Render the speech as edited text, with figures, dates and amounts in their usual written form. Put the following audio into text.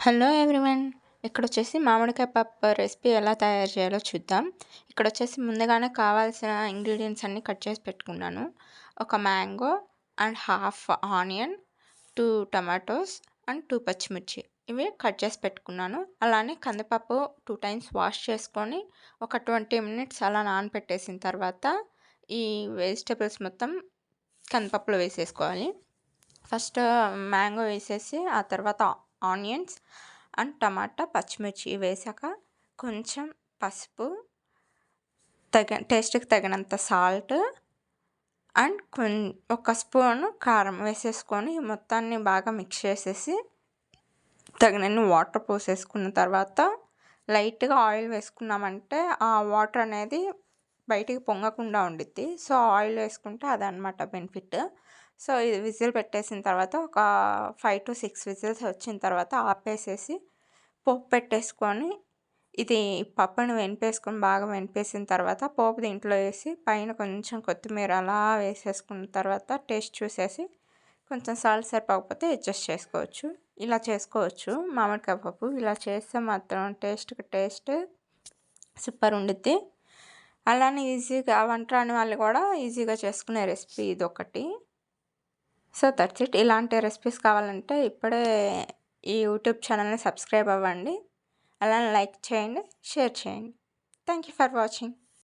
Hello everyone. ఇక్కడొచ్చేసి మామిడికాయ పప్పు recipe ఎలా తయారు చేయాలో చూద్దాం. ఇక్కడొచ్చేసి ముందుగానే కావాల్సిన ఇంగ్రీడియెంట్స్ అన్నీ కట్ చేసి పెట్టుకున్నాను. ఒక mango and half onion, 2 tomatoes and 2 పచ్చిమిర్చి ఇవి కట్ చేసి పెట్టుకున్నాను. అలానే కందిపప్పు 2 టైమ్స్ వాష్ చేసుకొని ఒక 20 మినిట్స్ అలా నానపెట్టేసిన తర్వాత ఈ వెజిటబుల్స్ మొత్తం కందిపప్పులో వేసేసుకోవాలి. ఫస్ట్ మ్యాంగో వేసేసి ఆ తర్వాత ఆనియన్స్ అండ్ టమాటా, పచ్చిమిర్చి వేసాక కొంచెం పసుపు, టేస్ట్‌కి తగినంత సాల్ట్ అండ్ ఒక స్పూను కారం వేసేసుకొని మొత్తాన్ని బాగా మిక్స్ చేసేసి తగినన్ని వాటర్ పోసేసుకున్న తర్వాత లైట్‌గా ఆయిల్ వేసుకున్నామంటే ఆ వాటర్ అనేది బయటికి పొంగకుండా ఉండిద్ది. సో, ఆయిల్ వేసుకుంటే అదనమాట బెనిఫిట్. సో, ఇది విజిల్ పెట్టేసిన తర్వాత ఒక 5-6 విజిల్స్ వచ్చిన తర్వాత ఆపేసేసి పోపు పెట్టేసుకొని ఇది పప్పుని బాగా వెనిపేసిన తర్వాత పోపు దీంట్లో వేసి పైన కొంచెం కొత్తిమీర అలా వేసేసుకున్న తర్వాత టేస్ట్ చూసేసి కొంచెం సాల్ట్ సరిపోకపోతే అడ్జస్ట్ చేసుకోవచ్చు. ఇలా చేసుకోవచ్చు మామిడికాయ పప్పు. ఇలా చేస్తే మాత్రం టేస్ట్‌కి టేస్ట్ సూపర్ ఉండిద్ది. అలానే ఈజీగా వంట రాని వాళ్ళు కూడా ఈజీగా చేసుకునే రెసిపీ ఇదొకటి. So, that's it. ఇలాంటి రెసిపీస్ కావాలంటే ఇప్పుడే ఈ యూట్యూబ్ ఛానల్‌ని సబ్స్క్రైబ్ అవ్వండి. అలానే లైక్ చేయండి, షేర్ చేయండి. Thank you for watching.